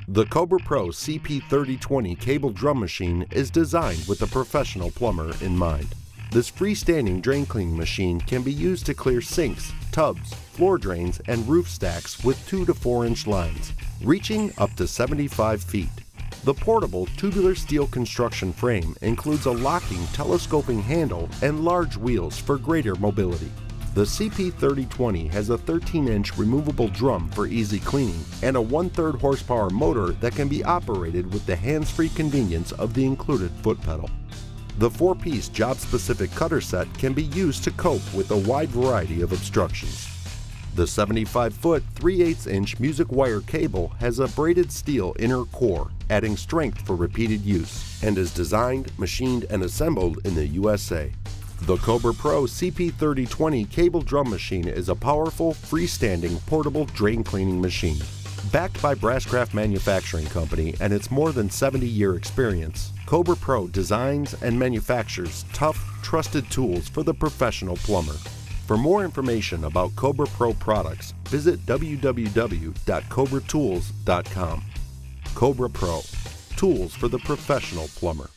The Cobra Pro CP3020 cable drum machine is designed with the professional plumber in mind. This freestanding drain cleaning machine can be used to clear sinks, tubs, floor drains, and roof stacks with 2 to 4 inch lines, reaching up to 75 feet. The portable tubular steel construction frame includes a locking telescoping handle and large wheels for greater mobility. The CP3020 has a 13-inch removable drum for easy cleaning and a 1/3 horsepower motor that can be operated with the hands-free convenience of the included foot pedal. The 4-piece job-specific cutter set can be used to cope with a wide variety of obstructions. The 75-foot 3/8-inch music wire cable has a braided steel inner core, adding strength for repeated use, and is designed, machined, and assembled in the USA. The Cobra Pro CP3020 cable drum machine is a powerful, freestanding, portable drain cleaning machine. Backed by Brasscraft Manufacturing Company and its more than 70-year experience, Cobra Pro designs and manufactures tough, trusted tools for the professional plumber. For more information about Cobra Pro products, visit www.cobratools.com. Cobra Pro, tools for the professional plumber.